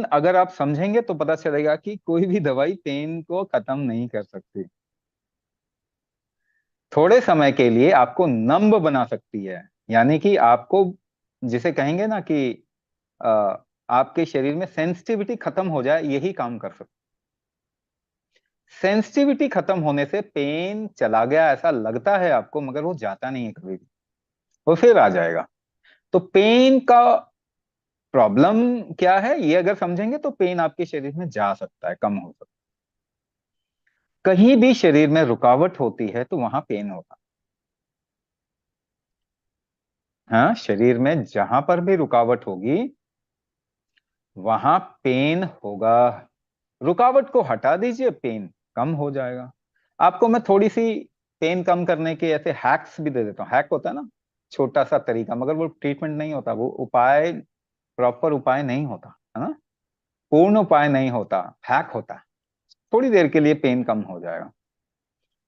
अगर आप समझेंगे तो पता चलेगा कि कोई भी दवाई पेन को खत्म नहीं कर सकती। थोड़े समय के लिए आपको नंब बना सकती है, यानी कि आपको, जिसे कहेंगे ना कि अ, आपके शरीर में सेंसिटिविटी खत्म हो जाए, यही काम कर सकती। सेंसिटिविटी खत्म होने से पेन चला गया ऐसा लगता है आपको, मगर वो जाता नहीं है कभी भी, वो फिर आ जाएगा। तो पेन का प्रॉब्लम क्या है, ये अगर समझेंगे तो पेन आपके शरीर में जा सकता है, कम हो सकता है। कहीं भी शरीर में रुकावट होती है तो वहां पेन होगा। हाँ, शरीर में जहां पर भी रुकावट होगी वहां पेन होगा। रुकावट को हटा दीजिए, पेन कम हो जाएगा। आपको मैं थोड़ी सी पेन कम करने के ऐसे हैक्स भी दे देता हूँ। हैक होता है ना, छोटा सा तरीका, मगर वो ट्रीटमेंट नहीं होता, वो उपाय प्रॉपर उपाय नहीं होता है ना, पूर्ण उपाय नहीं होता, हैक होता है। थोड़ी देर के लिए पेन कम हो जाएगा।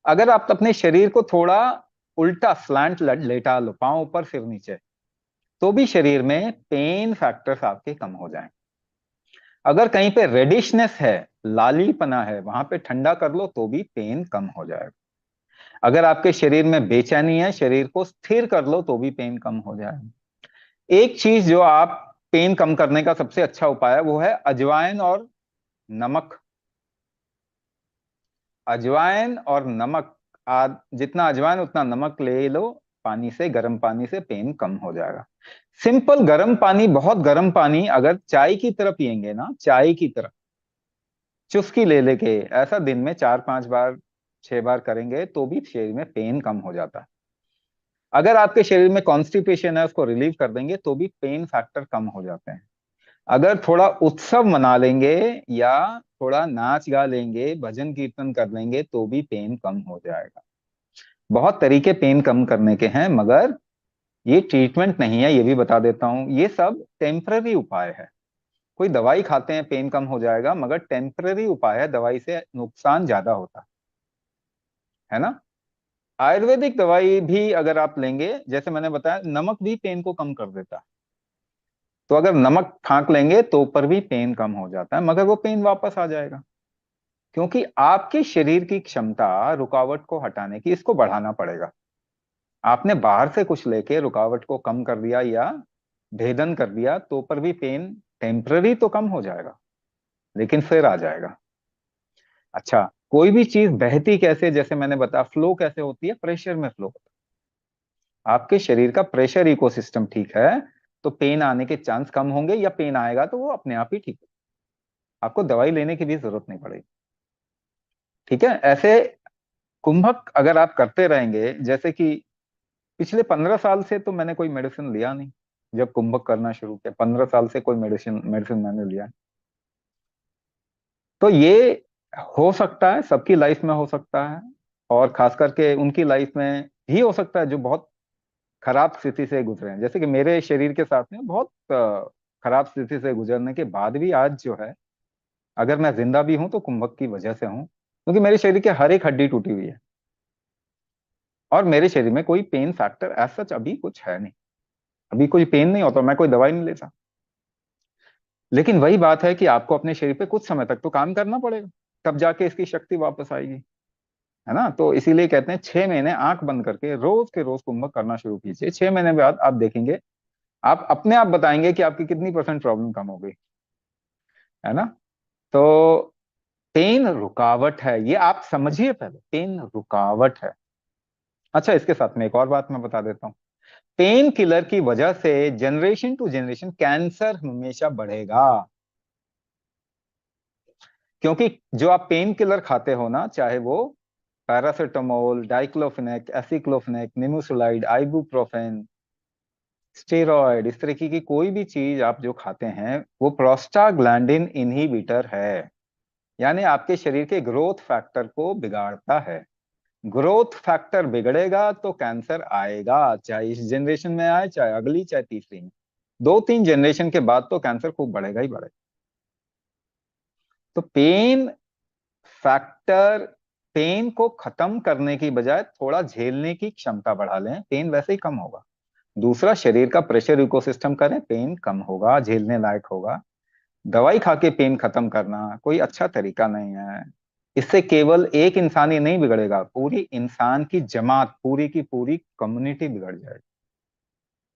अगर आप अपने शरीर को थोड़ा उल्टा स्लैंट लेटा लो, पांव ऊपर सिर नीचे, तो भी शरीर में पेन फैक्टर्स आपके कम हो जाएं। अगर कहीं पे रेडिशनेस है, लालीपना है, वहां पे ठंडा कर लो तो भी पेन कम हो जाएगा। अगर आपके शरीर में बेचैनी है, शरीर को स्थिर कर लो तो भी पेन कम हो जाएगा। एक चीज जो आप पेन कम करने का सबसे अच्छा उपाय है, वो है अजवाइन और नमक। अजवाइन और नमक, जितना अजवाइन उतना नमक ले लो, पानी से, गर्म पानी से पेन कम हो जाएगा। सिंपल गर्म पानी, बहुत गर्म पानी अगर चाय की तरह पियेंगे ना, चाय की तरह चुस्की ले लेके, ऐसा दिन में 4-5 बार 6 बार करेंगे तो भी शरीर में पेन कम हो जाता है। अगर आपके शरीर में कॉन्स्टिपेशन है, उसको रिलीव कर देंगे तो भी पेन फैक्टर कम हो जाते हैं। अगर थोड़ा उत्सव मना लेंगे या थोड़ा नाच गा लेंगे, भजन कीर्तन कर लेंगे तो भी पेन कम हो जाएगा। बहुत तरीके पेन कम करने के हैं, मगर ये ट्रीटमेंट नहीं है, ये भी बता देता हूँ। ये सब टेम्पररी उपाय है। कोई दवाई खाते हैं पेन कम हो जाएगा, मगर टेम्पररी उपाय है, दवाई से नुकसान ज्यादा होता है ना। आयुर्वेदिक दवाई भी अगर आप लेंगे, जैसे मैंने बताया, नमक भी पेन को कम कर देता है। तो अगर नमक फाँक लेंगे तो पर भी पेन कम हो जाता है, मगर वो पेन वापस आ जाएगा। क्योंकि आपके शरीर की क्षमता रुकावट को हटाने की, इसको बढ़ाना पड़ेगा। आपने बाहर से कुछ लेके रुकावट को कम कर दिया या भेदन कर दिया तो पर भी पेन टेम्पररी तो कम हो जाएगा, लेकिन फिर आ जाएगा। अच्छा, कोई भी चीज बहती कैसे, जैसे मैंने बताया, फ्लो कैसे होती है, प्रेशर में फ्लो होता है। आपके शरीर का प्रेशर इकोसिस्टम ठीक है तो पेन आने के चांस कम होंगे, या पेन आएगा तो वो अपने आप ही ठीक है, आपको दवाई लेने की भी जरूरत नहीं पड़ेगी। ठीक है, ऐसे कुंभक अगर आप करते रहेंगे, जैसे कि पिछले 15 साल से तो मैंने कोई मेडिसिन लिया नहीं। जब कुंभक करना शुरू किया, 15 साल से कोई मेडिसिन मेडिसिन मैंने लिया। तो ये हो सकता है, सबकी लाइफ में हो सकता है, और खास करके उनकी लाइफ में ही हो सकता है जो बहुत खराब स्थिति से गुजरे हैं। जैसे कि मेरे शरीर के साथ में बहुत खराब स्थिति से गुजरने के बाद भी आज जो है, अगर मैं जिंदा भी हूं तो कुंभक की वजह से हूं, क्योंकि मेरे शरीर की हर एक हड्डी टूटी हुई है और मेरे शरीर में कोई पेन फैक्टर एज सच अभी कुछ है नहीं। अभी कोई पेन नहीं होता, मैं कोई दवाई नहीं लेता। लेकिन वही बात है कि आपको अपने शरीर पे कुछ समय तक तो काम करना पड़ेगा, तब जाके इसकी शक्ति वापस आएगी, है ना। तो इसीलिए कहते हैं 6 महीने आंख बंद करके रोज के रोज कुंभक करना शुरू कीजिए। 6 महीने बाद आप देखेंगे, आप अपने आप बताएंगे कि आपकी कितनी परसेंट प्रॉब्लम कम हो गई, है ना। तो पेन रुकावट है, ये आप समझिए पहले, पेन रुकावट है। अच्छा, इसके साथ में एक और बात मैं बता देता हूँ। पेन किलर की वजह से जनरेशन टू जनरेशन कैंसर हमेशा बढ़ेगा। क्योंकि जो आप पेन किलर खाते हो ना, चाहे वो paracetamol, diclofenac, aceclofenac, nimesulide, ibuprofen, steroid, इस तरीके की कोई भी चीज आप जो खाते हैं, वो प्रोस्टाग्लैंडिन इनहिबिटर है। यानी आपके शरीर के ग्रोथ फैक्टर को बिगाड़ता है। ग्रोथ फैक्टर बिगड़ेगा तो कैंसर आएगा, चाहे इस जनरेशन में आए, चाहे अगली, चाहे तीसरी में। 2-3 जनरेशन के बाद तो कैंसर खूब बढ़ेगा ही बढ़ेगा। तो पेन फैक्टर, पेन को खत्म करने की बजाय थोड़ा झेलने की क्षमता बढ़ा लें, पेन वैसे ही कम होगा। दूसरा, शरीर का प्रेशर इकोसिस्टम करें, पेन कम होगा, झेलने लायक होगा। दवाई खा के पेन खत्म करना कोई अच्छा तरीका नहीं है। इससे केवल एक इंसान ही नहीं बिगड़ेगा, पूरी इंसान की जमात, पूरी की पूरी कम्युनिटी बिगड़ जाएगी।